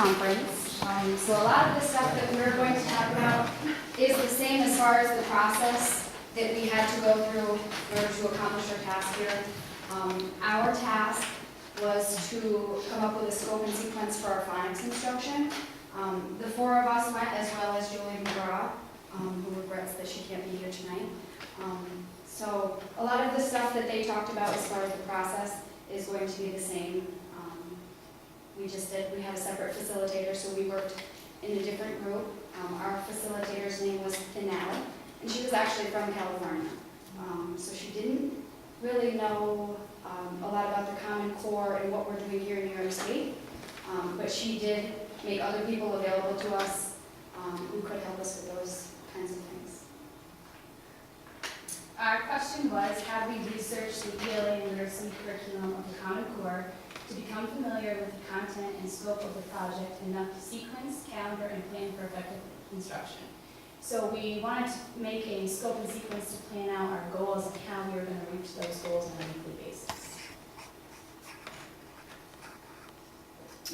conference. So a lot of the stuff that we're going to talk about is the same as far as the process that we had to go through in order to accomplish our task here. Our task was to come up with a scope and sequence for our phonics instruction. The four of us went, as well as Julie McGraw, who regrets that she can't be here tonight. So a lot of the stuff that they talked about as far as the process is going to be the same. We had a separate facilitator, so we worked in a different group. Our facilitator's name was Finale, and she was actually from California. So she didn't really know a lot about the Common Core and what we're doing here in New York State, but she did make other people available to us who could help us with those kinds of things. Our question was, have we researched the ELA and literacy curriculum of the Common Core to become familiar with the content and scope of the project enough to sequence, calendar, and plan for effective instruction? So we wanted to make a scope and sequence to plan out our goals and how we were going to reach those goals on a weekly basis.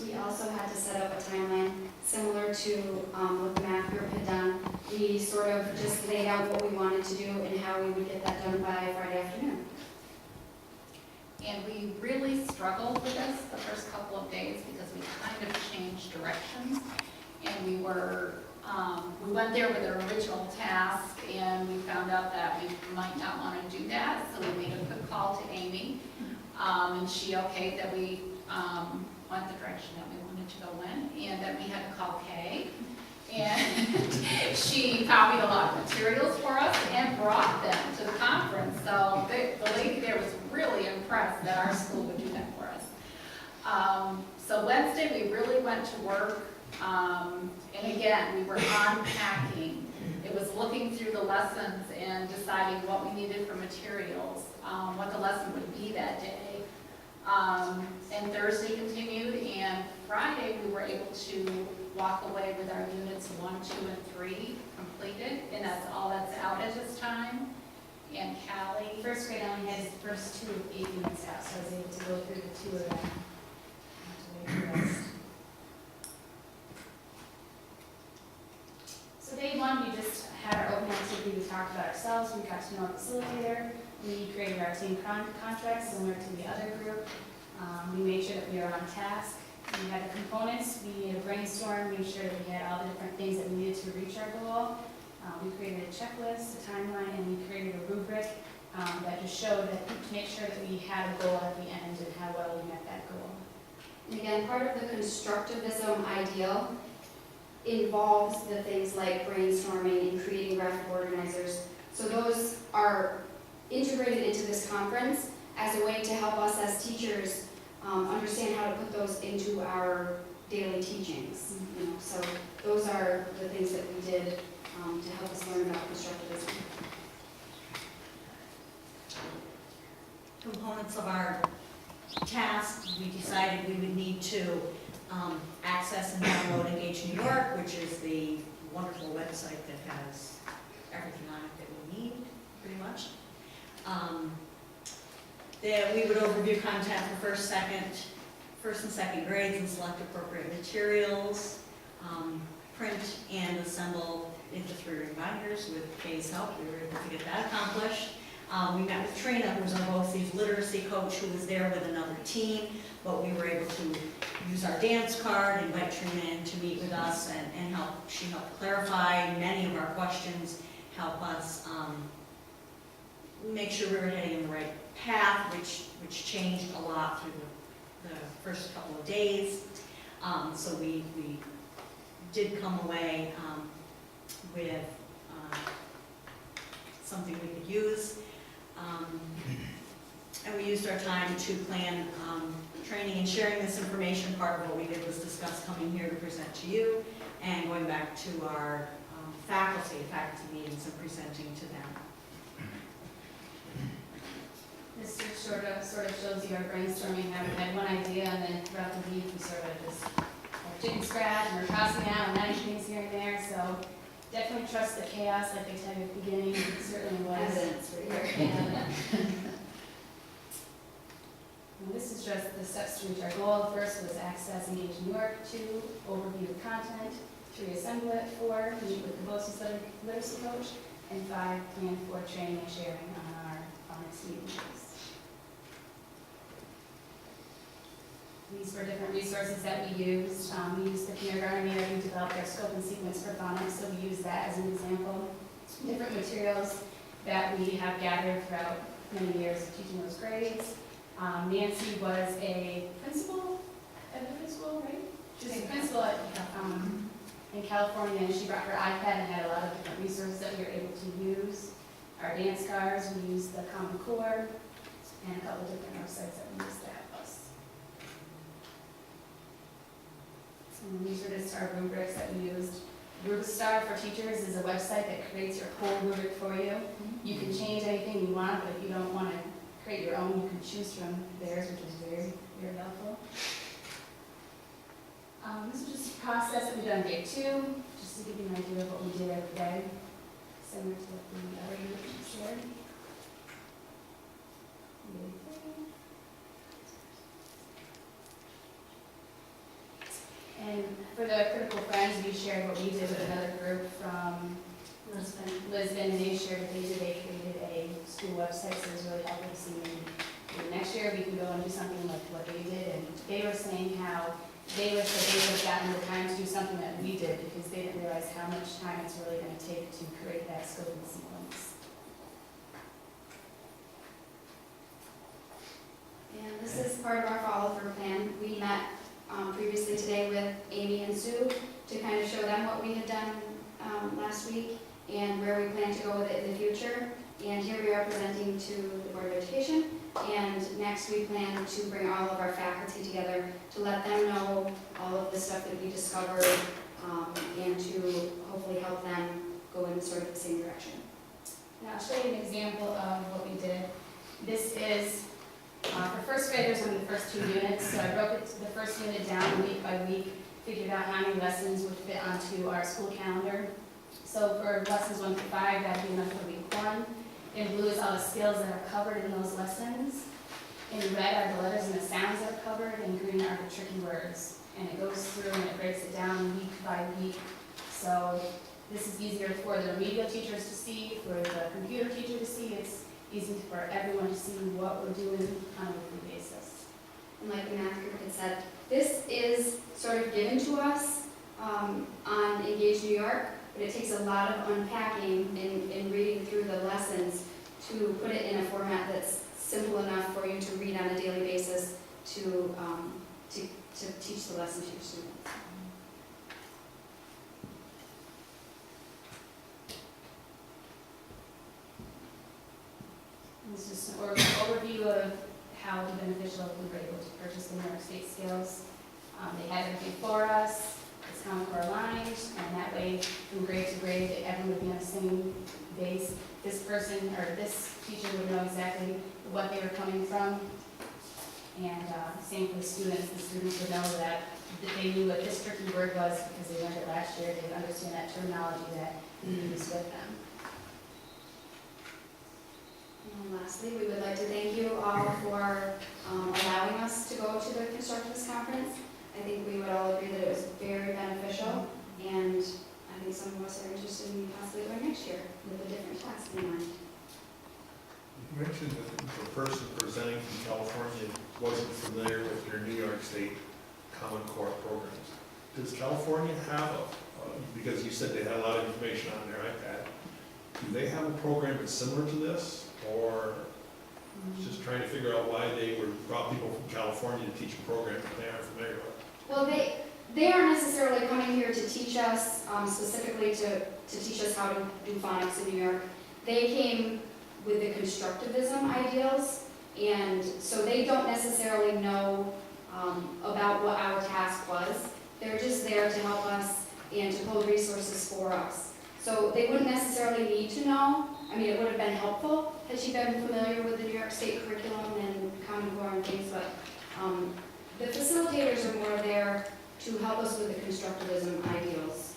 We also had to set up a timeline similar to what the math group had done. We sort of just laid out what we wanted to do and how we would get that done by Friday afternoon. And we really struggled with this the first couple of days because we kind of changed directions. And we went there with our original task, and we found out that we might not want to do that. So we made a quick call to Amy, and she okayed that we went the direction that we wanted to go in, and then we had to call Kay. And she copied a lot of materials for us and brought them to the conference. So the lady there was really impressed that our school would do that for us. So Wednesday we really went to work, and again we were unpacking. It was looking through the lessons and deciding what we needed for materials, what the lesson would be that day. And Thursday continued, and Friday we were able to walk away with our units 1, 2, and 3 completed, and that's all that's out at this time. And Callie, First grade only had the first 2 of 8 units out, so I was able to go through the 2 of them. I have to wait for the rest. So day 1, we just had our open activity. We talked about ourselves. We got to know our facilitator. We created our team contracts similar to the other group. We made sure that we were on task. We had the components. We had a brainstorm, made sure that we had all the different things that we needed to reach our goal. We created a checklist, a timeline, and we created a rubric that just showed that to make sure that we had a goal at the end and how well we met that goal. And again, part of the constructivism ideal involves the things like brainstorming and creating graphic organizers. So those are integrated into this conference as a way to help us as teachers understand how to put those into our daily teachings. You know, so those are the things that we did to help us learn about constructivism. Components of our task, we decided we would need to access and download Engage New York, which is the wonderful website that has everything on it that we need, pretty much. That we would overview content for first and second grades and select appropriate materials, print and assemble into 3 reminders with Kay's help. We were able to get that accomplished. We met with Trina, who was our BOCES literacy coach, who was there with another team, but we were able to use our dance card, invite Trina in to meet with us and help. She helped clarify many of our questions, help us make sure we were heading in the right path, which changed a lot through the first couple of days. So we did come away with something we could use. And we used our time to plan training and sharing this information. Part of what we did was discuss coming here to present to you and going back to our faculty meetings and presenting to them. This just sort of shows you our brainstorming, how we had one idea, and then throughout the week we sort of just chicken scratch, and we're tossing out and adding things here and there. So definitely trust the chaos, like I said at the beginning. It certainly was. Evidence right here. And And this is just the steps to reach our goal. First was access, engage New York. 2, overview the content. 3, assemble it. 4, meet with the BOCES literacy coach. And 5, plan for training and sharing on our next meeting days. These were different resources that we used. We used the kindergarten year to develop their scope and sequence for phonics, so we used that as an example. Different materials that we have gathered throughout many years of teaching those grades. Nancy was a principal at the middle school, right? She was a principal at, in California, and she brought her iPad and had a lot of different resources that we were able to use. Our dance cards, we used the Common Core, and a couple of different websites that we used to help us. And these are just our rubrics that we used. Rubricstar for Teachers is a website that creates your whole rubric for you. You can change anything you want, but if you don't want to create your own, you can choose from theirs, which is very, very helpful. This is just a process that we did on day 2, just to give you an idea of what we did every day, similar to what the other units shared. Day 3. And for the Critical Friends, we shared what we did with another group from Lisbon, and they shared what they did. They created a school website, so it was really helpful to see maybe next year we can go and do something like what they did. And they were saying how they wish that they would have gotten the time to do something that we did, because they didn't realize how much time it's really going to take to create that scope and sequence. And this is part of our follow-through plan. We met previously today with Amy and Sue to kind of show them what we had done last week and where we plan to go with it in the future. And here we are presenting to the Board of Education. And next we plan to bring all of our faculty together to let them know all of the stuff that we discovered and to hopefully help them go in sort of the same direction. Now I'll show you an example of what we did. This is for first graders on the first 2 units. So I broke the first unit down week by week, figured out how many lessons would fit onto our school calendar. So for lessons 1 through 5, that'd be enough for week 1. In blue is all the skills that are covered in those lessons. In red are the letters and the sounds that are covered, and green are the tricky words. And it goes through and it breaks it down week by week. So this is easier for the remedial teachers to see, for the computer teacher to see. It's easy for everyone to see what we're doing on a weekly basis. And like the math group had said, this is sort of given to us on Engage New York, but it takes a lot of unpacking and reading through the lessons to put it in a format that's simple enough for you to read on a daily basis to teach the lesson to your students. This is just an overview of how it would be beneficial if we were able to purchase the New York State skills. They had everything for us. It's Common Core aligned, and that way, from grade to grade, everyone would be on the same base. This person or this teacher would know exactly what they were coming from, and same for the students. The students would know that they knew what this tricky word was because they learned it last year. They would understand that terminology that we use with them. And lastly, we would like to thank you all for allowing us to go to the Constructivist Conference. I think we would all agree that it was very beneficial, and I think some of us are interested in possibly going next year with a different task in mind. You mentioned that the person presenting from California wasn't familiar with your New York State Common Core programs. Does California have because you said they had a lot of information on their iPad, do they have a program that's similar to this? Or just trying to figure out why they brought people from California to teach a program that they aren't familiar with? Well, they aren't necessarily coming here to teach us, specifically to teach us how to do phonics in New York. They came with the constructivism ideals, and so they don't necessarily know about what our task was. They're just there to help us and to pull resources for us. So they wouldn't necessarily need to know. I mean, it would have been helpful had she been familiar with the New York State curriculum and Common Core and things, but the facilitators are more there to help us with the constructivism ideals.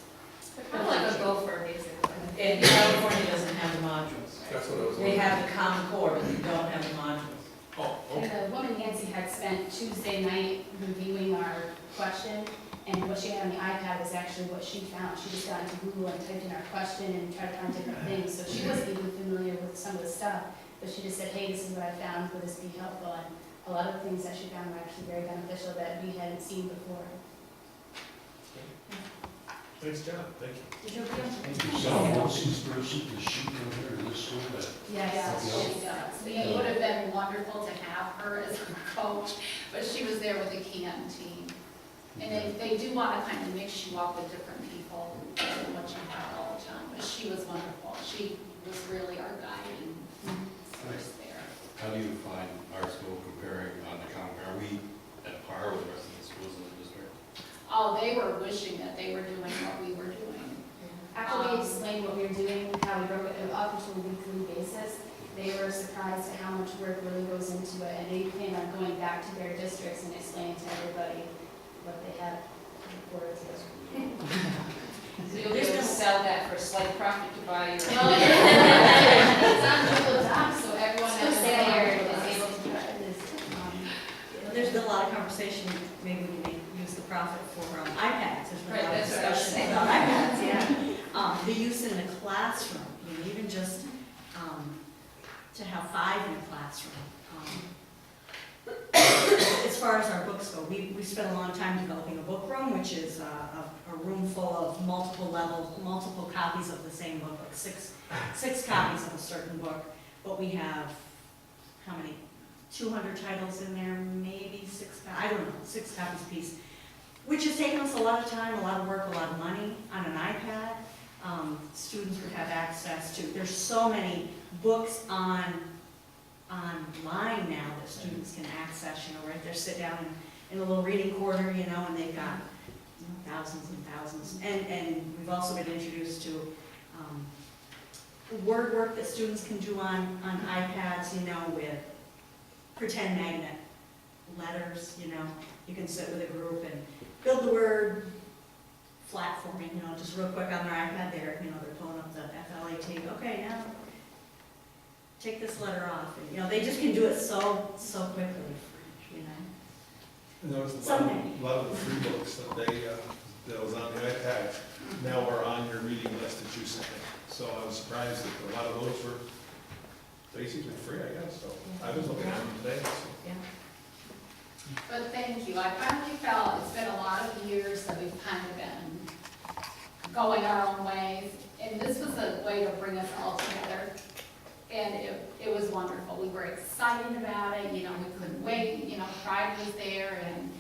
Kind of like a gopher, basically. And California doesn't have the modules. That's what I was They wondering. have the Common Core, but they don't have the modules. Oh, And okay. the woman Nancy had spent Tuesday night reviewing our question, and what she had on the iPad was actually what she found. She just got into Google and typed in our question and tried to find different things, so she wasn't even familiar with some of the stuff, but she just said, hey, this is what I found, would this be helpful? And a lot of the things that she found were actually very beneficial that we hadn't seen before. Nice job, thank you. Did you agree? Someone else's person, does she come here to this school that? Yes. She does. It would have been wonderful to have her as our coach, but she was there with the Canton team. And they do want to kind of mix you up with different people than what you have all the time. But she was wonderful. She was really our guiding force there. How do you find our school comparing on the count? Are we at par with the rest of the schools in the district? Oh, they were wishing that they were doing what we were doing. After we explained what we were doing, how we broke it up into a weekly basis, they were surprised at how much work really goes into it, and they plan on going back to their districts and explaining to everybody what they have forward to. So you'll be able to sell that for a slight profit to buy your. Well, it's on Google Docs, so everyone So that's say there it. is able to get this. There's been a lot of conversation, maybe we can use the profit for iPads. There's been a lot of Right, that's what I was discussion saying. about iPads, yeah. The use in the classroom, you know, even just to have 5 in a classroom. As far as our books go, we spent a long time developing a book room, which is a room full of multiple copies of the same book, like six copies of a certain book. But we have, how many? 200 titles in there, maybe 6 copies apiece, which has taken us a lot of time, a lot of work, a lot of money on an iPad. Students would have access to, there's so many books online now that students can access, you know, right there, sit down in a little reading corner, you know, and they've got thousands and thousands. And we've also been introduced to word work that students can do on iPads, you know, with pretend magnet letters, you know. You can sit with a group and build the word flat forming, you know, just real quick on their iPad there, you know, they're pulling up the FLAT. Okay, now take this letter off. And, you know, they just can do it so quickly, you know. And there was a Someday. lot of the free books that that was on the iPad now are on your reading list that you sent me. So I was surprised that a lot of those were basically free, I guess, so I was looking at them today, so. Yeah. But thank you. I finally felt it's been a lot of years that we've kind of been going our own ways. And this was a way to bring us all together. And it was wonderful. We were excited about it, you know, we couldn't wait, you know, pride was there. And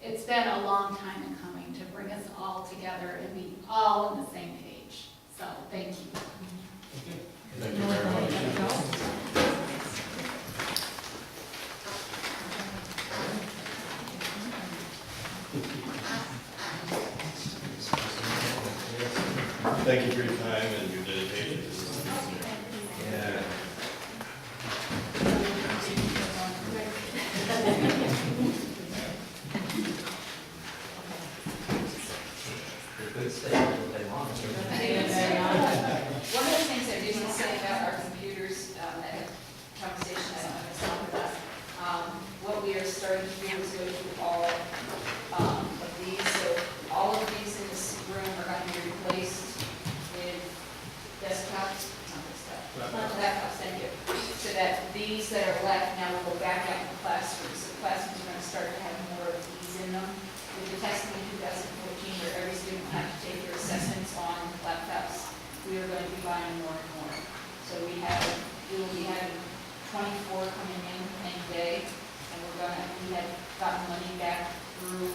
it's been a long time in coming to bring us all together and be all on the same page. So thank you. Thank you very much. Thank you for your time and your dedication. Yeah. One of the things I did want to say about our computers, that conversation I don't know if I talked about, what we are starting to do is go through all of these. So all of these in this room are going to be replaced with desktops, laptops, thank you. So that these that are left now will go back out in the classrooms. So classrooms are going to start to have more of these in them. With the testing in 2014, where every student will have to take their assessments on laptops, we are going to be buying more and more. So we will be having 24 coming in any day, and we have gotten money back through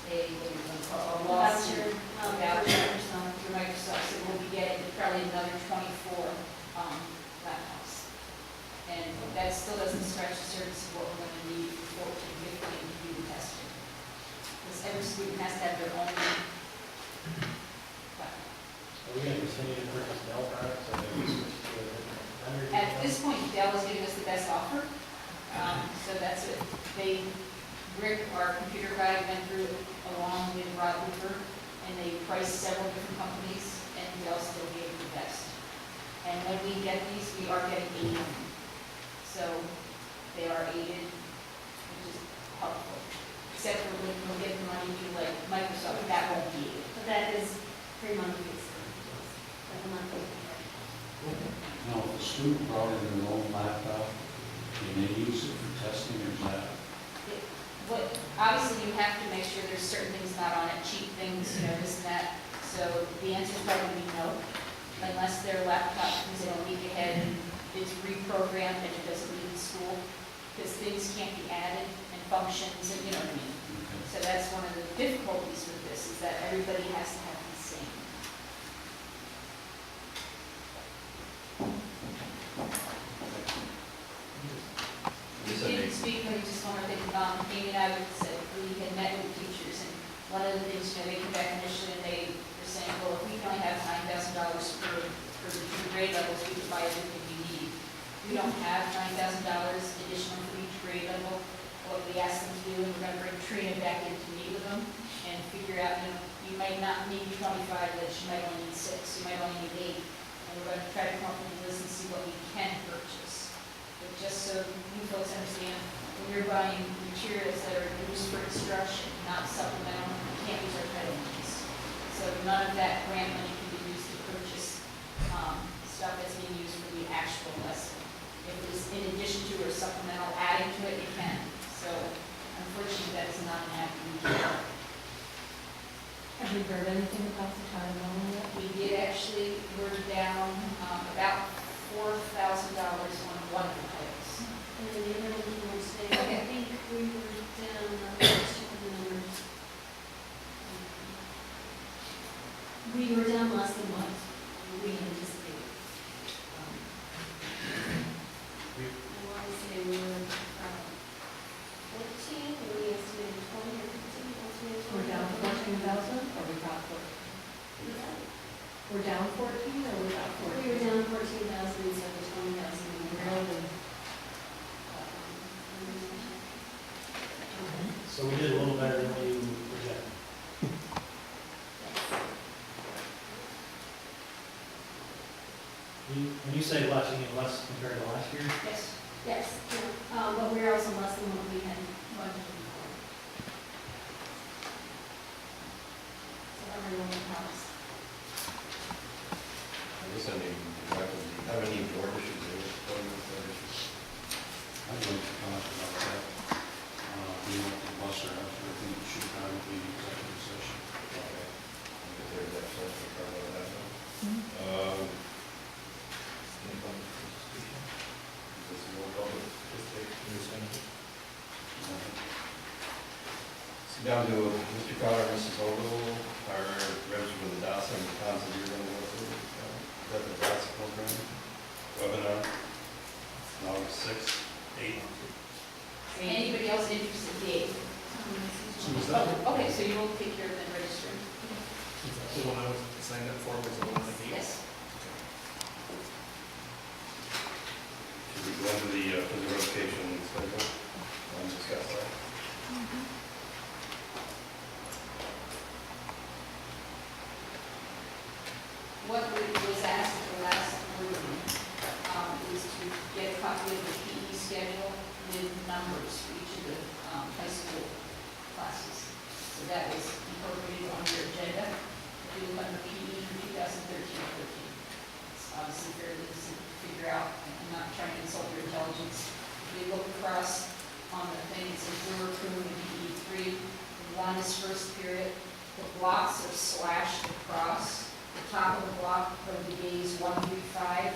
a lawsuit about through Microsoft, so we'll be getting probably another 24 laptops. And that still doesn't scratch the surface of what we're going to need for 14, 15 to do the testing. Because every student has to have their own laptop. Are we going to continue to purchase Dell products or maybe switch to a different vendor? At this point, Dell is giving us the best offer. So that's it. Rick, our computer guy, went through it along with Rod Hoover, and they priced several different companies, and Dell still gave the best. And when we get these, we are getting 80 of them. So they are aided, which is helpful. Except for when we get the money to like Microsoft, that won't be aided. But that is 3 months, like a monthly. Now, if the student brought in their own laptop, can they use it for testing or is that? What, obviously you have to make sure there's certain things not on it, cheap things, you know, this and that. So the answer is probably no, unless their laptop comes in a week ahead and it's reprogrammed and it doesn't leave the school. Because things can't be added and functions and, you know what I mean? So that's one of the difficulties with this, is that everybody has to have the same. We didn't speak, but I just want to think about, Amy and I would say, we had met with teachers, and one of the things, you know, they came back initially and they were saying, well, if we can only have $9,000 for the 2 grade levels, we could buy everything we need. We don't have $9,000 additional for each grade level. What we asked them to do, and we're going to bring Trina back in to meet with them and figure out, you know, you might not need 25 lists, you might only need 6, you might only need 8. And we're going to try to come up with a list and see what we can purchase. But just so you folks understand, when you're buying materials that are used for instruction, not supplemental, you can't use our credit lines. So none of that grant money can be used to purchase stuff that's being used for the actual lesson. If it is in addition to or supplemental, adding to it, you can. So unfortunately, that is not an act we do. Have you heard anything about the timeline yet? We did actually, we're down about $4,000 on one of the titles. And then the other one was saying, Okay. I think we were down, let's check the numbers. We were down less than what we anticipated. I want to say we were 14, and we estimated 20 or 15, estimated 20. We're down 14,000, or we got 14? We're down 14, or we got 14? We were down 14,000 instead of 20,000, and we were over. So we did a little better than we projected. When you say less, you mean less compared to last year? Yes. Yes, yeah, but we're also less than what we had budgeted for. So everyone helps. I guess I mean, how many board issues there is? I'd like to talk about that. We want to bus our house, I think it should probably be executive session. Okay. I guess there's that session for that. This is more public. So down to Mr. Carter, Mrs. Vogel, our reps for the Dawson Council, you're going to go through. Is that the Dawson program? Webinar, August 6th, 8th. Anybody else interested, Dave? So was that, Oh, okay, so you will take care of the registering? the one I was signed up for, was the one I gave? Yes. Should we go into the physical education schedule and discuss that? What was asked at the last board meeting is to get a copy of the PE schedule with numbers for each of the high school classes. So that was incorporated on your agenda. If you look under PE for 2013-14, it's obviously fairly easy to figure out. I'm not trying to insult your intelligence. If you look across on the thing, it says Brewer, Coon, and PE 3. One is first period. The blocks are slashed across. The top of the block are the days 1 through 5,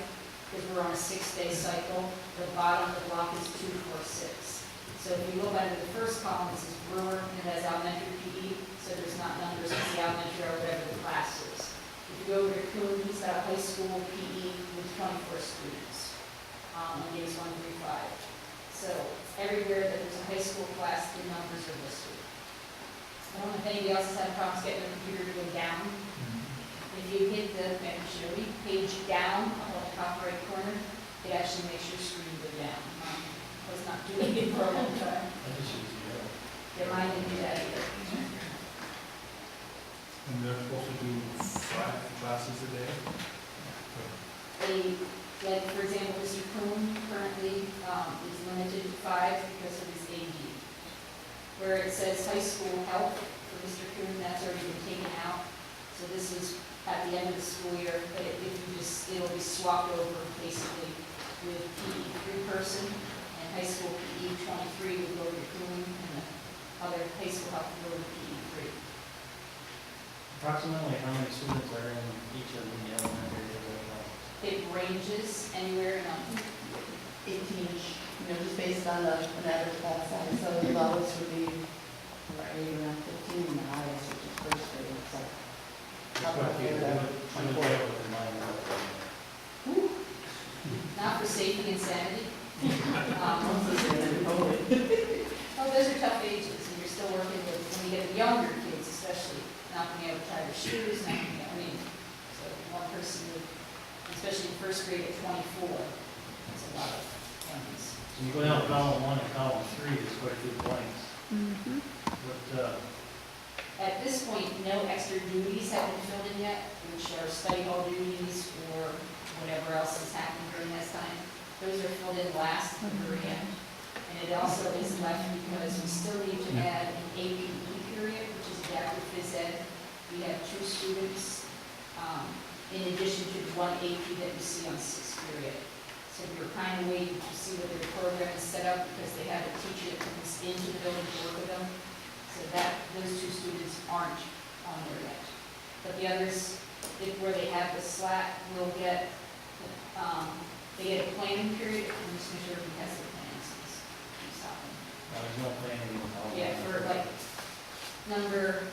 because we're on a 6-day cycle. The bottom of the block is 2, 4, 6. So if you look under the first column, it says Brewer, and it has elementary PE, so there's not numbers, it's the elementary or whatever the class is. If you go over to Coon, he's got a high school PE with 24 students on days 1 through 5. So everywhere that there's a high school class, the numbers are listed. I don't know if anybody else has had problems getting the computer to go down. If you hit the, show me, page down on the top right corner, it actually makes your screen go down. I was not doing it for a long time. I just use the arrow. Yeah, mine didn't do that either. And they're supposed to do 5 classes a day? like, for example, Mr. Kuhn currently is limited to 5 because of his AD. Where it says high school health for Mr. Kuhn, that's already been taken out. So this is at the end of the school year, but if you just, it'll be swapped over basically with PE 3 person, and high school PE 23 would go to Kuhn, and the other high school health would go to PE 3. Approximately how many students are in each of the elementary right now? It ranges anywhere, 18-ish, you know, just based on an average class size. So the lowest would be maybe around 15, and the highest, which is first grade, so. That's what you would be able to combine that. not for safety and sanity. Oh, those are tough ages, and you're still working with, when you get the younger kids especially, not being able to tie their shoes, not being, so one person would, especially in first grade at 24, that's a lot of youngies. So you go down column 1 and column 3, there's quite a few blanks. But, At this point, no extra duties have been filled in yet, which are study hall duties or whatever else is happening during this time. Those are filled in last at the very end. And it also is left because we still need to add an APE period, which is adaptive phys ed. We have 2 students, in addition to the 1 AP that you see on 6th period. So we were kind of waiting to see what their program is set up because they have a teacher that comes into the building to work with them. So that, those 2 students aren't on there yet. But the others, where they have the slack, will get, they get a planning period, and just make sure everybody has their plans. there's no planning in column 1. Yeah, for like, number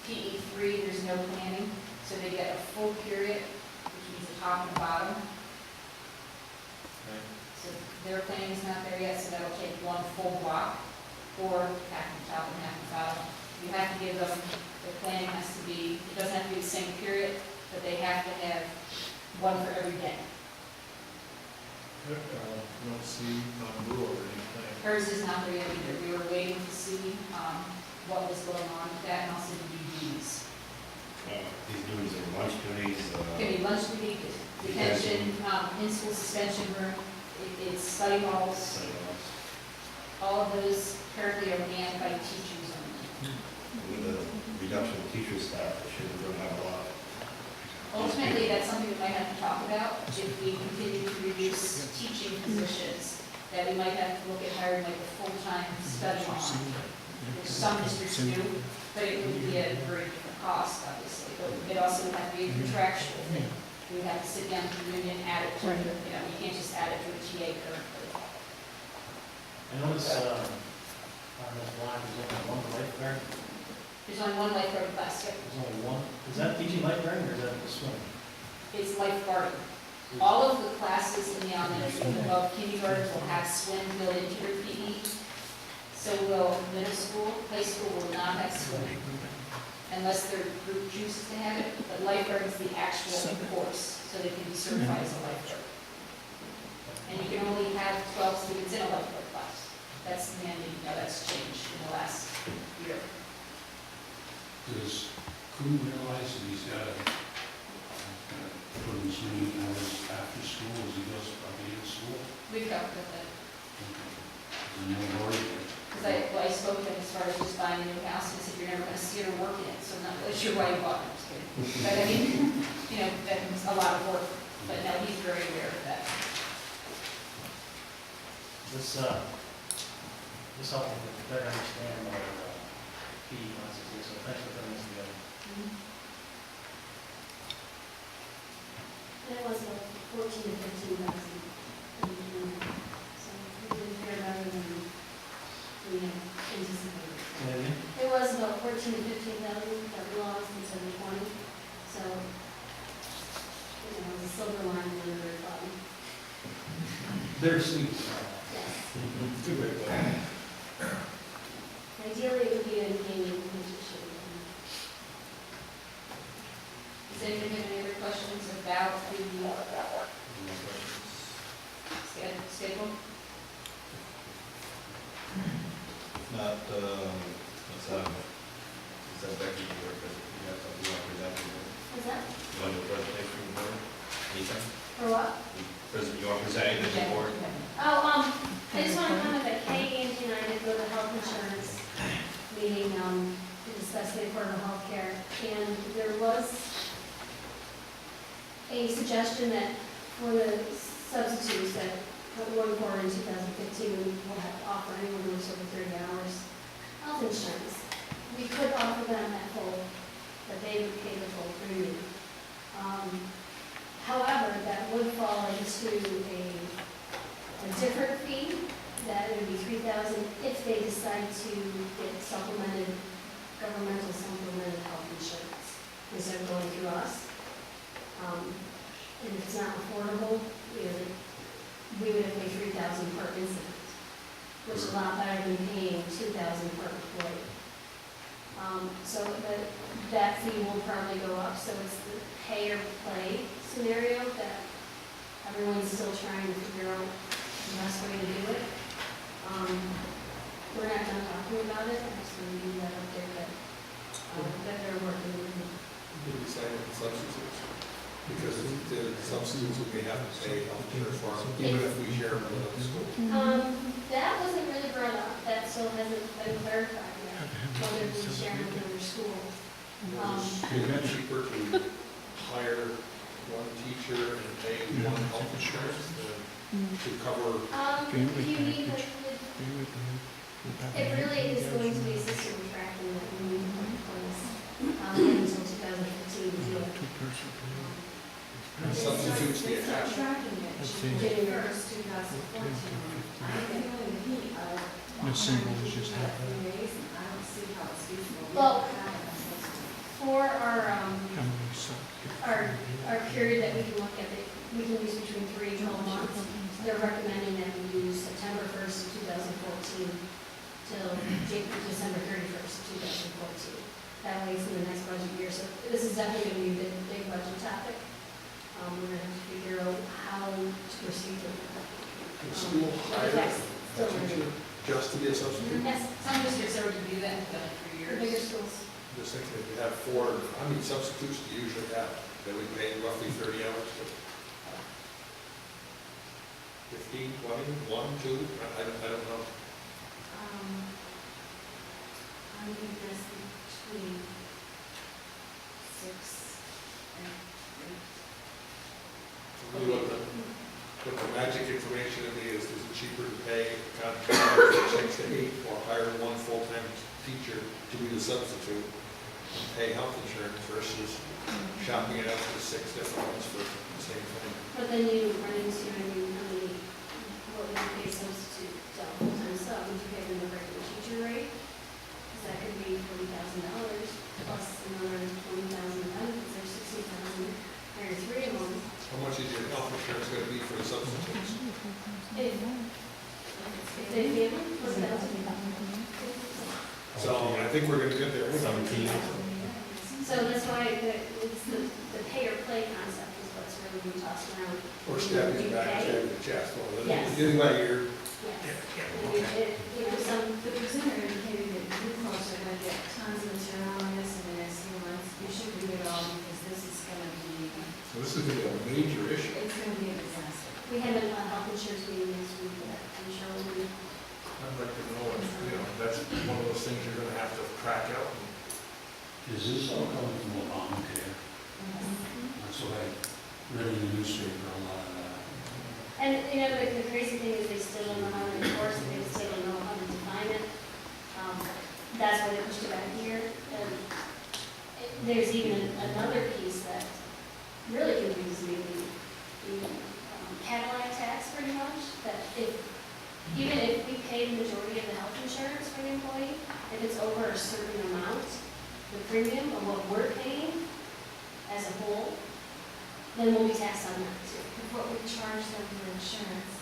PE 3, there's no planning, so they get a full period, which means the top and bottom. So their planning is not there yet, so that'll take 1 full block, or half the top and half the bottom. You have to give them, the planning has to be, it doesn't have to be the same period, but they have to have 1 for every day. You don't see blue or anything. Hers is not there yet either. We were waiting to see what was going on with that, and also the duties. These duties are lunch duties, Can be lunch duty, detention, in-school suspension room, it's study halls. study halls. All of those currently are manned by teachers only. With the reduction of teacher staff, it should really have a lot. Ultimately, that's something we might have to talk about. If we continue to reduce teaching positions, that we might have to look at hiring like a full-time study hall, which some districts do, but it would be at a very different cost, obviously. But it also would have to be a contractual thing. We would have to sit down with the union, add it to, you can't just add it to a TA currently. I noticed, on this line, there's only 1 lifeguard. There's only 1 lifeguard class, yep. There's only 1. Is that teaching lifeguarding or is that just swimming? It's lifeguarding. All of the classes in the elementary and above kindergarten will have swim built into their PE. So will middle school, high school will not have swimming, unless their group chooses to have it. But lifeguard is the actual course, so they can be certified as a lifeguard. And you can only have 12 students in a lifeguard class. That's the mandate, that's changed in the last year. Does Kuhn realize that he's got to put in so many hours after school as he does probably in school? We've covered with it. And no worry. Because I spoke to him as far as just buying a new house, and I said, you're never going to see her work in it, so I'm not really sure why you bought it. I'm just kidding. But I mean, that's a lot of work, but no, he's very aware of that. This helped me to better understand our PE classes here, so thanks for putting this together. It was about 14 to 15,000. So we did a fair better than we had anticipated. Say that again? It was about 14 to 15,000 that we lost instead of 20. So, the silver line was very fun. Bittersweet. Yes. Too big. Ideally, it would be a gaming competition. Does anybody have any other questions about the schedule? Not, is that Becky, or you have something you want to present? What's that? You want to do a presentation from her? And there was a suggestion that for the substitutes that going forward in 2015, we will have to offer anyone who works over 30 hours health insurance. We could offer them at full, but they would pay the full premium. However, that would fall into a different fee, that it would be $3,000 if they decide to get governmental supplemented health insurance instead of going through us. And if it's not affordable, we would have to pay $3,000 per incident, which is a lot better than paying $2,000 per employee. So that fee will probably go up, so it's the pay or play scenario that everyone's still trying to figure out the best way to do it. We're not done talking about it, I just want to leave that up there, that they're working with me. Did we say substitutes? Because the substitutes we may have to pay health insurance for, even if we share them with other schools. That wasn't really brought up, that still hasn't been clarified yet, whether we share with other schools. Is it cheaper to hire one teacher and pay one health insurance to cover? If you need, it really is going to be a system of tracking that we need to put in place, until 2015 to do it. Substitutes get attached. January 1st, 2014. I'm feeling the heat of. The single is just happening. I don't see how it's feasible. Well, for How our period that we can look at, we can use between 3 and 12 months. They're recommending that we use September 1st, 2014 till December 31st, 2014. That way it's in the next budget year. So this is definitely going to be a big budget topic. We're going to have to figure out how to proceed with that. Can school hire a Still teacher just to be a substitute? Yes, Some districts already do that, for the 3 years. bigger schools. Just thinking if you have 4, how many substitutes do you usually have? That we pay roughly 30 hours to? 15, 20, 1, 2? I don't know. I think that's between 6 and 8. For me, what the magic information to me is it cheaper to pay a contract 6 to 8 or hire one full-time teacher to be the substitute and pay health insurance versus shopping it out for 6 different ones for the same thing? But then you run into, what would you pay substitute full-time sub? Would you pay them the regular teacher rate? Because that could be $40,000 plus another $20,000 benefits, or $60,000, hire 3 of them. How much is your health insurance going to be for the substitutes? If they give them, $40,000. So I think we're going to get there. 17. So that's why it's the pay or play concept is what's really being tossed around. Or stabbing Do you your back, pay? stabbing your chest. Yes. Anyway, you're. Yes. The presenter indicated that you folks are going to get tons of material on this in the next few months. You should read it all because this is going to be, So this is going to be a major issue. it's going to be a disaster. We had a health insurance meeting this week that I'm sure will be. I'd like to know, that's one of those things you're going to have to crack out. Is this all coming from Obamacare? That's what I read in the newspaper, a lot of that. And, the crazy thing is they still don't know how to enforce it, they still don't know how to define it. That's why they pushed it back here. And there's even another piece that really confuses me, the Cadillac tax pretty much, that even if we pay the majority of the health insurance for the employee, if it's over a certain amount, the premium of what we're paying as a whole, then we'll be taxed on that too. If what we charge them for insurance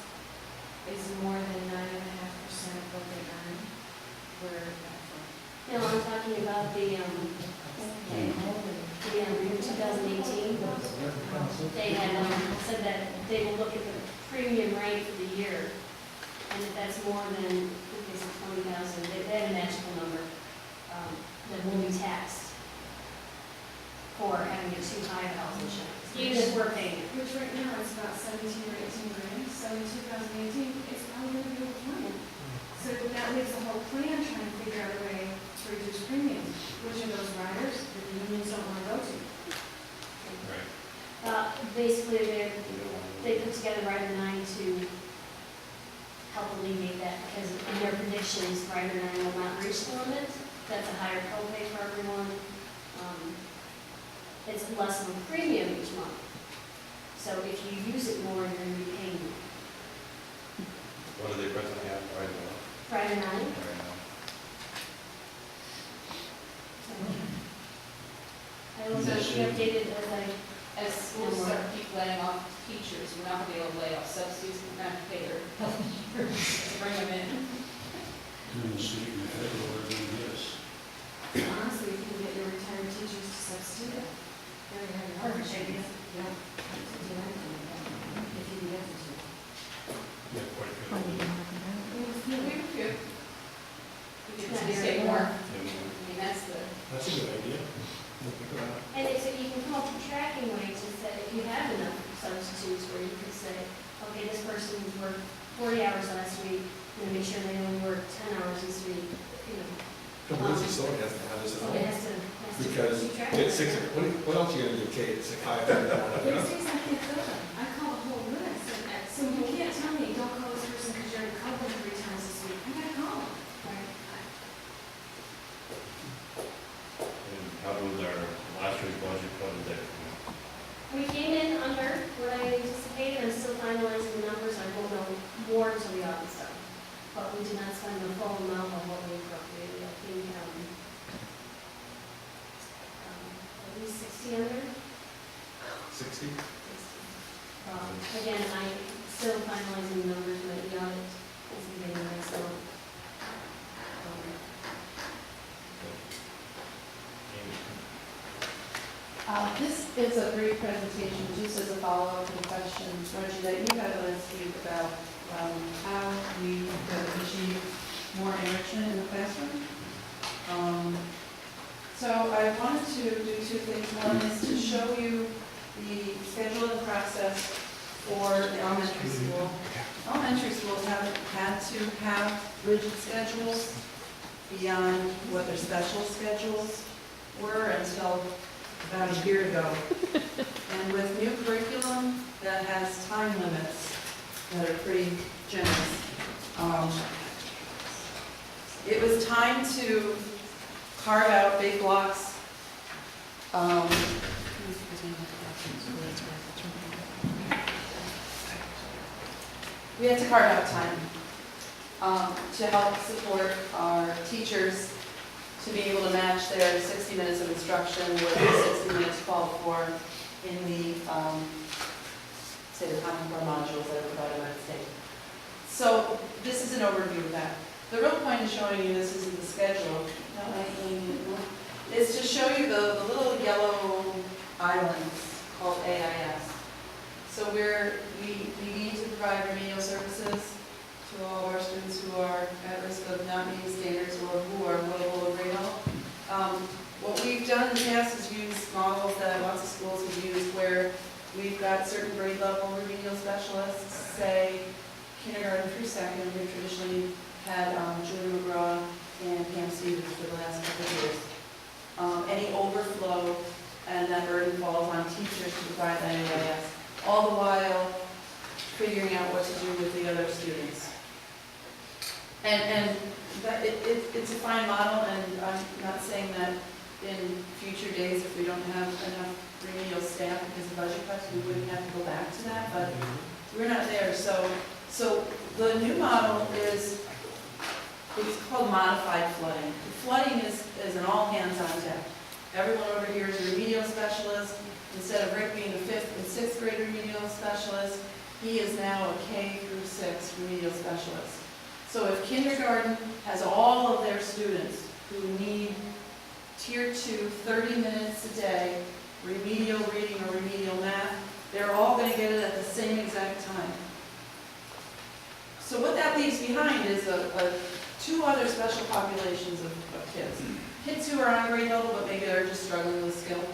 is more than 9.5% of what they earn, we're not for. No, I'm talking about the, in 2018, they had, said that they will look at the premium rate for the year, and if that's more than, I think they said 20,000, they had a magical number, then we'll be taxed for having a too high of health insurance, even if we're paying it. Which right now is about 17 or 18 grand, so in 2018, it's probably going to be over 20. So that leaves the whole plan trying to figure out a way to reduce premiums. Which are those riders that the unions don't want together Rider 9 to help alleviate that, because in their predictions, Rider 9 will not reach the limit. That's a higher copay for everyone. It's less of a premium each month. So if you use it more, you're going to be paying more. What do they presently have right now? Rider 9. Right now. I will be updated As schools start keep laying off teachers, we're not gonna be able to lay off substitutes, we're gonna have to pay their health insurance to bring them in. Doing the state and federal, whatever it is. Honestly, if you can get your retired teachers to substitute, then you have an Perfect idea. You don't have to do anything with that, if you can get them to. Yeah, quite good. We could Yeah, stay more, I Yeah. mean, that's the, That's a good idea. We'll think about it. And it's, you can come up with tracking ways to say, if you have enough substitutes where you can say, okay, this person worked 40 hours last week, and make sure they only work 10 hours this week, you know. But Lindsay Story has to have this at So home. it has to Because keep track of it's that. 6, what else are you gonna do, Kate? It's like 5:30. There's things I can't fill them. I call the whole list, and so you can't tell me, don't call this person because you're in cover 3 times this week. I gotta call them. And how was our last year's budget, what did that? We came in under what I anticipated, I'm still finalizing the numbers, I won't know more until the audit's done. But we did not spend the full amount of what we appropriated, I think, at least 60 under. 60? Again, I'm still finalizing the numbers, but the audit isn't getting there, so. This is a brief presentation, just as a follow-up to the question, Reggie, that you had last week about how we could achieve more enrichment in the classroom. So I wanted to do 2 things. One is to show you the schedule and process for the elementary school. Elementary schools haven't had to have rigid schedules beyond what their special schedules were until about a year ago. And with new curriculum that has time limits that are pretty generous, it was time to carve out big blocks. We had to carve out time to help support our teachers to be able to match their 60 minutes of instruction with the 60 minutes called for in the, say, the Common Core modules that are provided by the state. So this is an overview of that. The real point of showing you this isn't the schedule, is to show you the little yellow islands called AIS. So we need to provide remedial services to all of our students who are at risk of not meeting standards or who are well below grade level. What we've done in the past is use models that lots of schools have used where we've got certain grade level remedial specialists, say kindergarten through second. We've traditionally had Julie McGraw and Pam Stevens for the last couple of years. Any overflow and that burden falls on teachers to provide that AIS, all the while figuring out what to do with the other students. And that it's a fine model, and I'm not saying that in future days, if we don't have enough remedial staff because of budget cuts, we wouldn't have to go back to that, but we're not there. So the new model is, it's called modified flooding. Flooding is an all hands on deck. Everyone over here is a remedial specialist. Instead of Rick being a 5th and 6th grade remedial specialist, he is now a K through 6 remedial specialist. So if kindergarten has all of their students who need tier 2, 30 minutes a day, remedial reading or remedial math, they're all going to get it at the same exact time. So what that leaves behind is 2 other special populations of kids. Kids who are on grade level, but maybe they're just struggling with skill.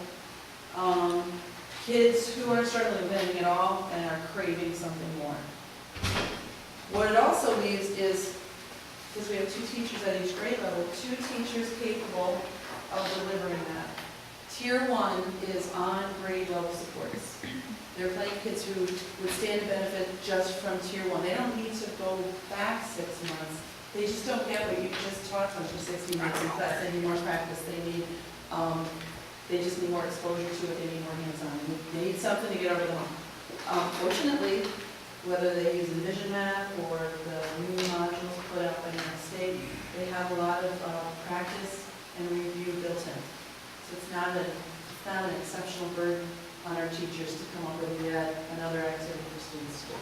Kids who are struggling with anything at all and are craving something more. What it also leaves is, because we have 2 teachers at each grade level, 2 teachers capable of delivering that. Tier 1 is on grade level supports. There are plenty of kids who would stand to benefit just from tier 1. They don't need to go back 6 months. They just don't get what you just taught them for 60 minutes in class. They need more practice. They just need more exposure to it. They need more hands-on. They need something to get over the hump. Fortunately, whether they use Envision Math or the new modules put out by New York State, they have a lot of practice and review built in. So it's not an exceptional burden on our teachers to come up with yet another activity for students to do.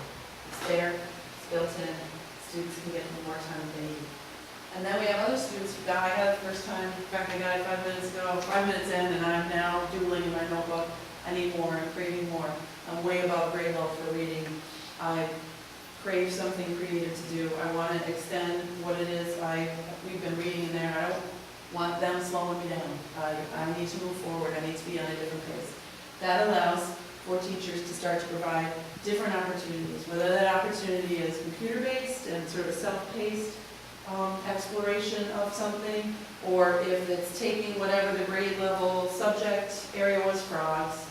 It's there, it's built in, students can get more time if they need. And then we have other students who I had the first time, in fact, I got it 5 minutes ago, 5 minutes in, and I'm now doodling in my notebook. I need more, I'm craving more. I'm way above grade level for reading. I crave something creative to do. I want to extend what it is we've been reading in there. I don't want them slowing me down. I need to move forward. I need to be on a different pace. That allows for teachers to start to provide different opportunities, whether that opportunity is computer-based and sort of self-paced exploration of something, or if it's taking whatever the grade level subject area was, frogs,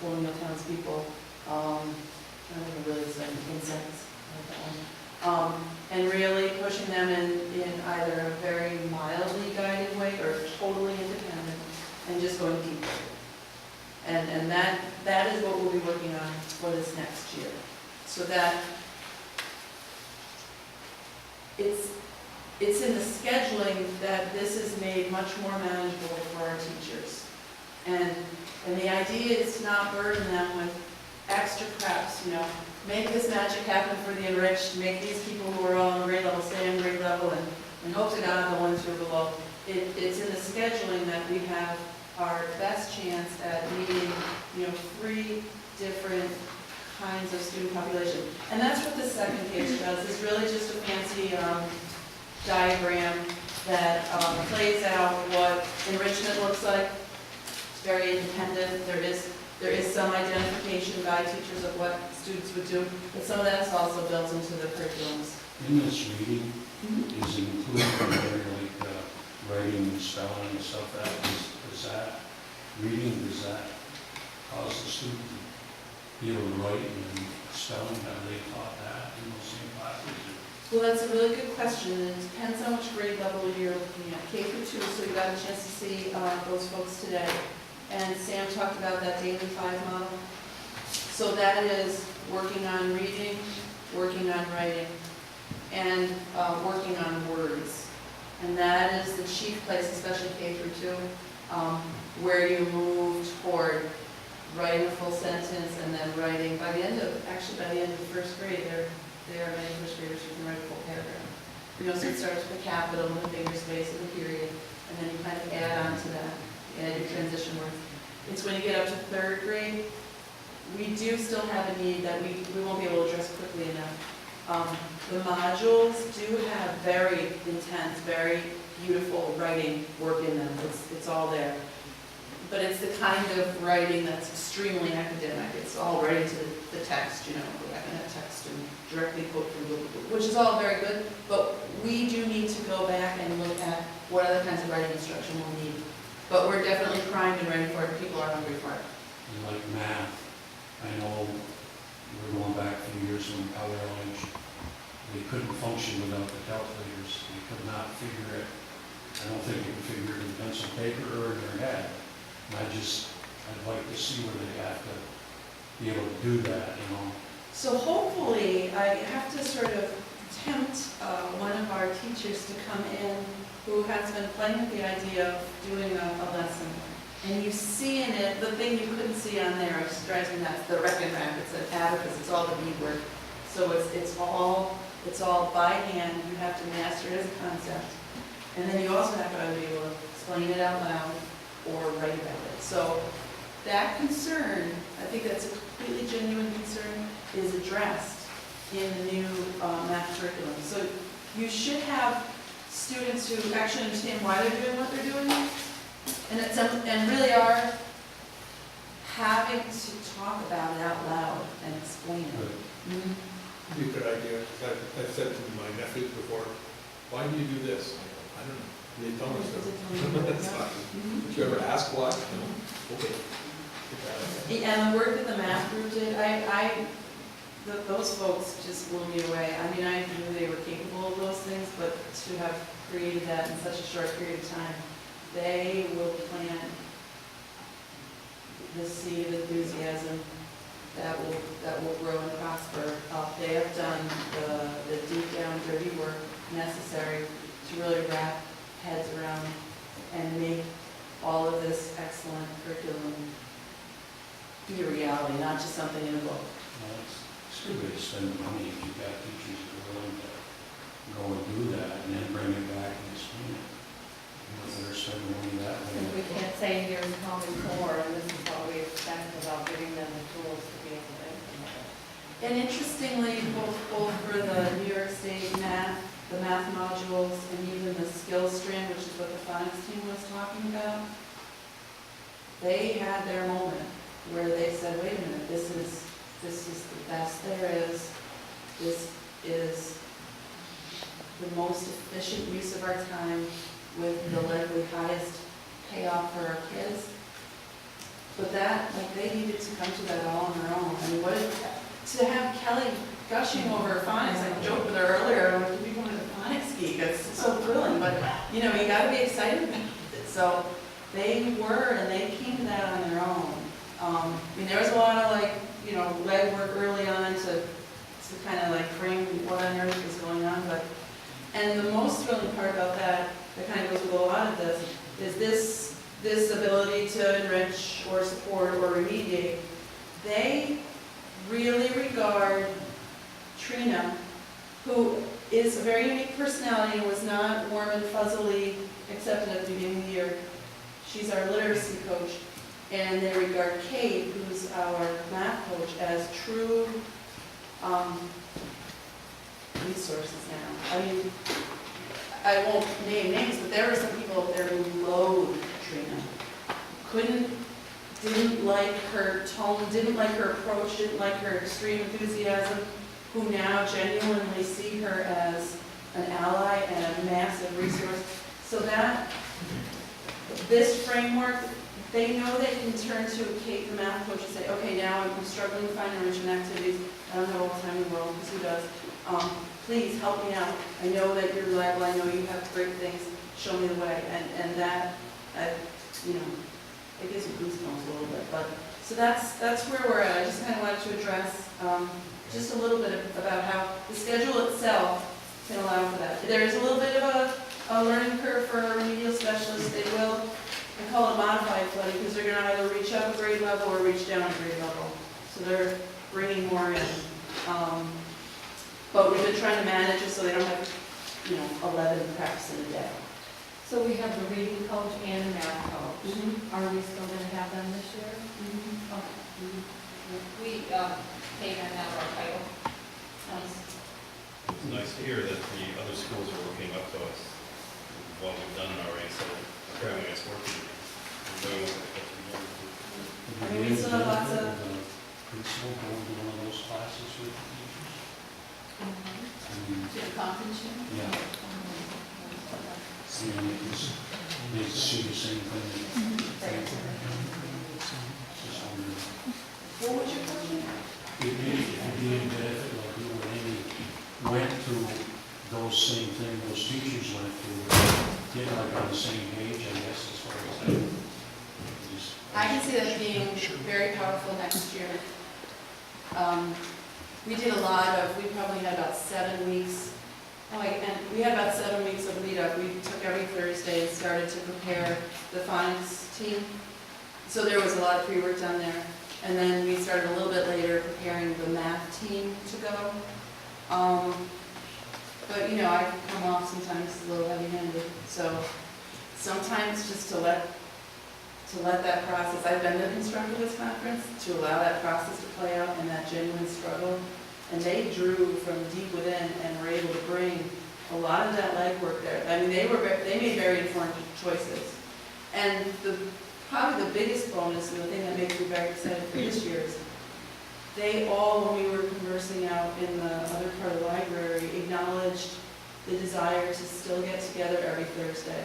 colonial townspeople, I don't know really say insects, and really pushing them in either a very mildly guided way or totally independent, and just going deeper. And that is what we'll be working on for this next year. So that it's in the scheduling that this is made much more manageable for our teachers. And the idea is to not burden them with extra preps, make this magic happen for the enriched, make these people who are all on grade level stay on grade level, and hope to God the ones who are below. It's in the scheduling that we have our best chance at meeting, 3 different kinds of student population. And that's what the second page does. It's really just a fancy diagram that plays out what enrichment looks like. It's very independent. There is some identification by teachers of what students would do, but some of that's also built into the curriculums. In this reading, is it included like writing and spelling and stuff does that reading, does that cause the student to be able to write and spelling, have they taught that in those same classes? Well, that's a really good question, and it depends on which grade level you're looking at. K through 2, so you got a chance to see those folks today. And Sam talked about that daily 5 model. So that is working on reading, working on writing, and working on words. And that is the chief place, especially K through 2, where you move toward writing a full sentence and then writing, by the end of first grade, there are many first graders who can write a full paragraph. So it starts with a capital and a finger space and a period, and then you kind of add on to that, add your transition words. It's when you get up to 3rd grade, we do still have a need that we won't be able to address quickly enough. The modules do have very intense, very beautiful writing work in them. It's all there. But it's the kind of writing that's extremely academic. It's all writing to the text, we're not going to have text and directly quote from Google, which is all very good, but we do need to go back and look at what other kinds of writing instruction we'll need. But we're definitely primed and ready for it. People are hungry for it. And like math, I know we're going back a few years when Power Age, they couldn't function without the calculators. They could not figure it. I don't think they could figure it in pencil, paper, or in their head. And I'd like to see where they have to be able to do that, So hopefully, I have to sort of tempt one of our teachers to come in who has been playing with the idea of doing a lesson. And you see in it, the thing you couldn't see on there, it just drives me nuts, the reckon rack, it's an abacus, it's all the beadwork. So it's all by hand, you have to master it as a concept. And then you also have to be able to explain it out loud or write about it. So that concern, I think that's a completely genuine concern, is addressed in the new math curriculum. So you should have students who actually understand why they're doing what they're doing, and really are having to talk about it out loud and explain it. Be a good idea. I've said to my nephews before, why do you do this? I don't know. They tell me so. That's fine. Did you ever ask why? No. Okay. And the work that the math group did, those folks just blew me away. I mean, I knew they were capable of those things, but to have created that in such a short period of time, they will plant the seed of enthusiasm that will grow and prosper. They have done the deep down dirty work necessary to really wrap heads around and make all of this excellent curriculum be a reality, not just something in a book. Well, it's a good way to spend the money if you've got teachers that are willing to go and do that and then bring it back and explain it. You know, they're spending money that And way. we can't say here's Common Core, and this is what we expect without giving them the tools to be able to implement it. And interestingly, both for the New York State math, the math modules, and even the skills strand, which is what the phonics team was talking about, they had their moment where they said, wait a minute, this is the best there is. This is the most efficient use of our time with the likely highest payoff for our kids. But that, like, they needed to come to that all on their own. I mean, to have Kelly gushing over phonics, I joked with her earlier, I'm like, we going to the phonics geek, it's so thrilling, but, you know, you gotta be excited about it. So they were, and they came to that on their own. I mean, there was a lot of, like, you know, legwork early on to kind of like frame what on earth was going on, and the most thrilling part about that kind of goes with a lot of this, is this ability to enrich or support or remediate. They really regard Trina, who is a very unique personality and was not warm and fuzzily accepted at the beginning of the year. She's our literacy coach. And they regard Kate, who's our math coach, as true resources now. I mean, I won't name names, but there are some people out there who loathe Trina. Didn't like her tone, didn't like her approach, didn't like her extreme enthusiasm, who now genuinely see her as an ally and a massive resource. So that, this framework, they know they can turn to Kate, the math coach, and say, okay, now I'm struggling to find enrichment activities. I don't have all the time in the world, because who does? Please help me out. I know that you're reliable. I know you have great things. Show me the way. And that, you know, it gives me goosebumps a little bit. But so that's where we're at. I just kind of wanted to address just a little bit about how the schedule itself can allow for that. There is a little bit of a learning curve for remedial specialists. They will. I call it modified flooding because they're going to either reach up a grade level or reach down a grade level. So they're bringing more in. But we've been trying to manage it so they don't have, 11 preps in a day. So we have the reading coach and a math coach. Are we still going to have them this year? We take on now our title. It's nice to hear that the other schools are looking up to us, what we've done already, so apparently it's working. We're doing what we're supposed to be doing. I mean, we still have lots of. Principal go to one of those classes with the teachers. I mean, To the conference room? yeah, they see the same thing. Just wondering. What was your question? It'd be a benefit, like you or Amy went through those same things those teachers went through, get like on the same page, I guess, as far as that. Just- I can see that being very powerful next year. We did a lot of, we probably had about 7 weeks, and we had about 7 weeks of lead up. We took every Thursday and started to prepare the phonics team. So there was a lot of pre-work done there. And then we started a little bit later preparing the math team to go. But I come off sometimes a little heavy-handed. So sometimes just to let that process, I've been the instructor of this conference, to allow that process to play out and that genuine struggle. And they drew from deep within and were able to bring a lot of that legwork there. I mean, they made very informed choices. And probably the biggest bonus and the thing that makes me very excited for this year is they all, when we were conversing out in the other part of the library, acknowledged the desire to still get together every Thursday.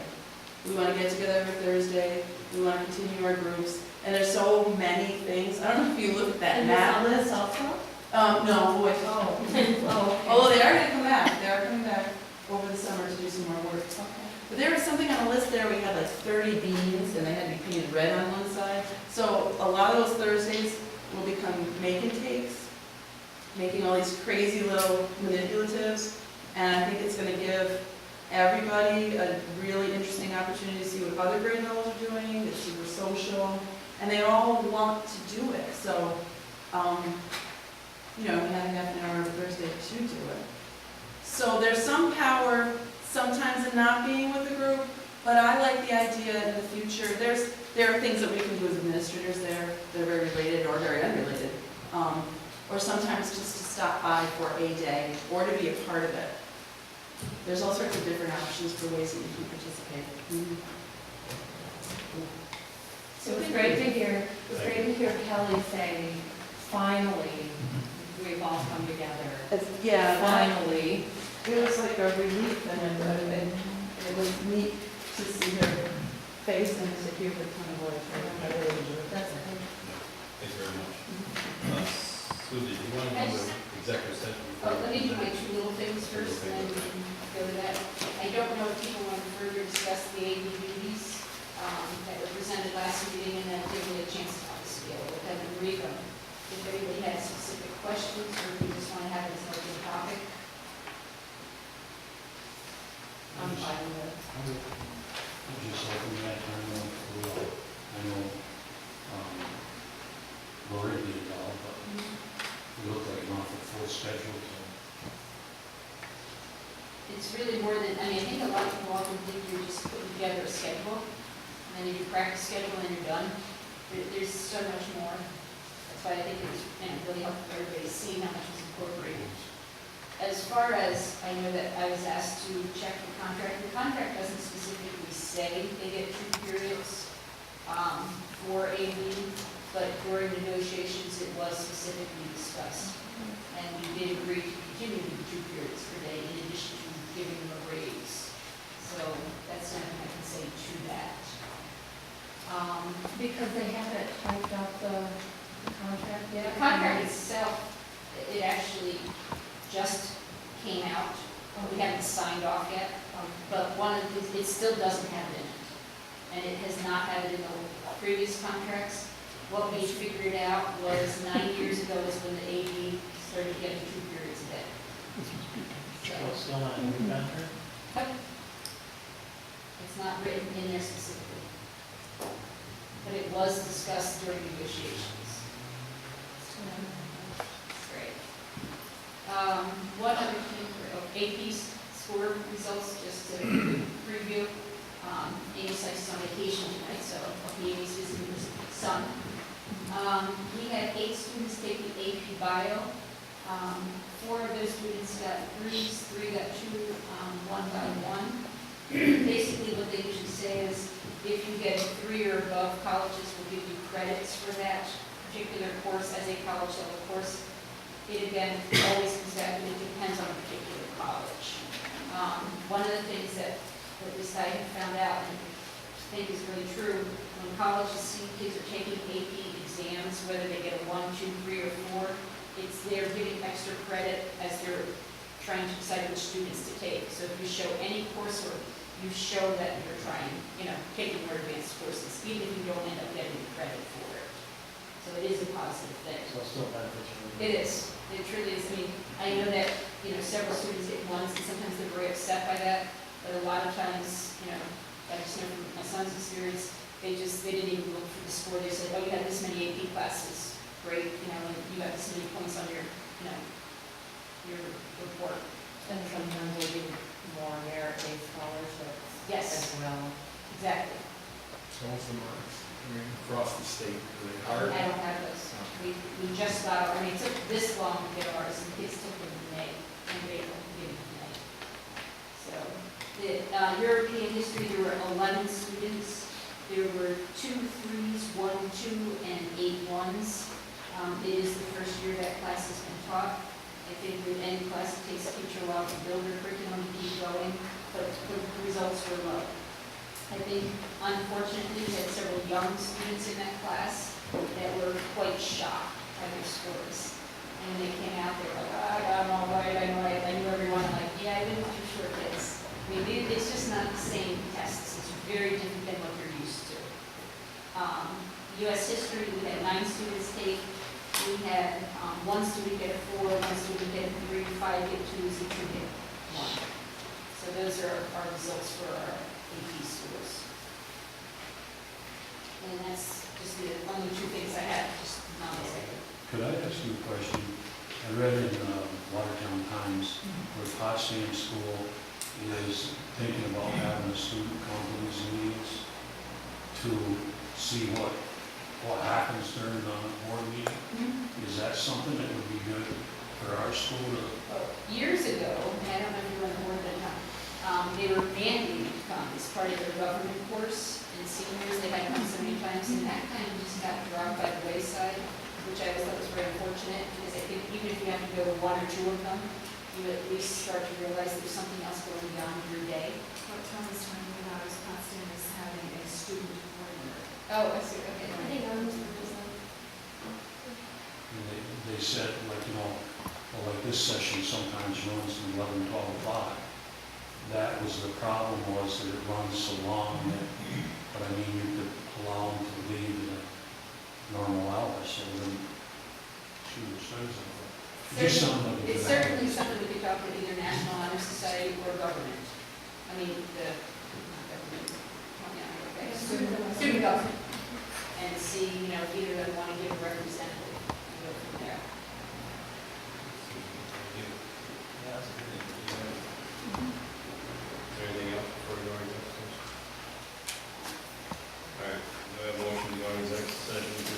we want to get together every Thursday, we want to continue our groups, and there's so many things. I don't know if you look at that And map. this also? No, boy. Oh. Oh, okay. Although they are gonna come back, they are coming back over the summer to do some more work. But there was something on the list there, we had like 30 beans, and they had to be painted red on one side. So a lot of those Thursdays will become make and takes, making all these crazy little manipulatives. And I think it's gonna give everybody a really interesting opportunity to see what other grade levels are doing, it's super social, and they all want to do it. So, you know, we have half an hour on Thursday to do it. So there's some power sometimes in not being with the group, but I like the idea in the future. There are things that we can do as administrators there, they're very related or very unrelated. Or sometimes just to stop by for a day or to be a part of it. There's all sorts of different options for ways that you can participate. So it was great to hear Kelly say, finally, we've all come together. Yeah, Finally. It was like a relief and it was neat to see her face and to hear the kind of words. I really enjoyed that. Thank you very much. Susie, do you want to I go just- to executive session? Oh, let me do my two little things first, and then we can go to that. I don't know if people want to further discuss the AD duties that were presented last meeting, and then give me a chance to obviously go with them and read them. If anybody has specific questions, or if you just want to have it as an open topic. I'm fine with it. Just hoping that time I know, Lori did it all, but we look like an awful full schedule, so. It's really more than, I think a lot of people often think you're just putting together a schedule, and then you do practice schedule and you're done. There's so much more. That's why I think it was really helpful for everybody to see how much was incorporated. As far as, I know that I was asked to check the contract doesn't specifically say they get 2 periods for AV, but during negotiations it was specifically discussed. And we did agree to continue to do 2 periods per day in addition to giving them a raise. So that's something I can say to that. Because they haven't typed out the contract yet? The contract itself, it actually just came out. We haven't signed off yet, but it still doesn't have it in it. And it has not had it in the previous contracts. What we figured out was 9 years ago is when the AD started getting 2 periods a day. So, Well, still not in the contract? it's not written in there specifically. But it was discussed during negotiations. Great. One other thing for AP score results, just to preview. Amy's on vacation tonight, so Amy's visiting her son. We had 8 students taking AP Bio. 4 of those students got 3s, 3 got 2, 1 got 1. Basically, what they usually say is, if you get a 3 or above, colleges will give you credits for that particular course as a college level course. It again always comes back to it depends on a particular college. One of the things that at least I have found out and think is really true, when colleges see kids are taking AP exams, whether they get a 1, 2, 3, or 4, they're giving extra credit as they're trying to decide which students to take. So if you show any coursework, you show that you're trying, taking more advanced courses, even if you don't end up getting credit for it. So it is a positive thing. So it's still beneficial. It is. It truly is. I know that, several students get 1s, and sometimes they're very upset by that. But a lot of times, I just know from my son's experience, they didn't even look for the score. They said, oh, you had this many AP classes. Great, and you got this many points on your report. And sometimes we'll do more merit-based scholarships Yes, as well. exactly. So what's the marks? Across the state, are they I hard? don't have those. We just got, it took this long to get ours, and kids took them in May, in April, beginning of May. So, the European history, there were 11 students. There were 2 3s, 1 2, and 8 1s. It is the first year that class has been taught. I think with any class, it takes a teacher a while to build their curriculum and keep going, but the results were low. I think unfortunately, we had several young students in that class that were quite shocked by their scores. And when they came out, they were like, I got them all right, I knew everyone, I'm like, yeah, I didn't want you short kids. I mean, it's just not the same tests, it's very different than what you're used to. US history, we had 9 students take, we had 1 student get a 4, 1 student get a 3, 5 get 2s, and 2 get 1. So those are our results for our AP schools. And that's just the only 2 things I had, just not Could I ask you a question? I read in Watertown Times where Potsdam School is thinking about having a student come to these meetings to see what happens during the board meeting. Is that something that would be good for our school to? Years ago, and I don't know if you were on the board at that time, they were mandated to come as part of their government course. And seniors, they had come so many times, and that kind of just got dropped by the wayside, which I always thought was very unfortunate, because I think even if you have to go to 1 or 2 of them, you at least start to realize there's something else going beyond your day. What Tom was talking about is Potsdam is having a student coordinator. Oh, I see, okay. I think I was representing. They said, like, well, like this session sometimes runs from 11, 12 o'clock. That was the problem, was that it runs so long that, but I mean, you could allow them to leave at normal hours, so then shoot, just something like It's certainly something we could talk with either National Honor Society or government. I mean, not government, student government. And see, if either of them want to give a representative and go from there. Yeah, that's a good idea. Is there anything else before we go into executive session? All right, do I have a motion to go into executive session to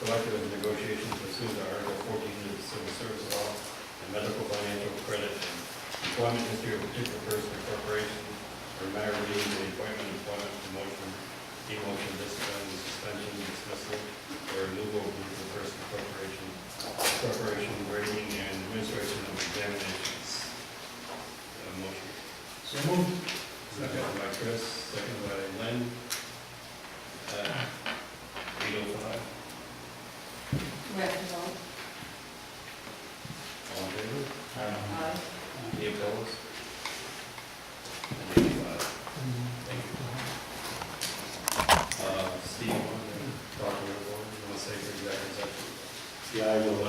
collective negotiations pursuant to Article 14 of the Civil Service Law and medical, financial, credit, and employment history of a particular person or corporation or matter relating to the appointment, employment, promotion, demotion, discipline, suspension, dismissal, or removal of the person or corporation, grading, and administration of examinations. Motion. So moved. Second by Chris, second by Len. 8:05. We have to vote. All in favor? Aye. Any opposed? And 85. Steve, you want to talk to everyone? You want to say for executive session? Yeah, I will.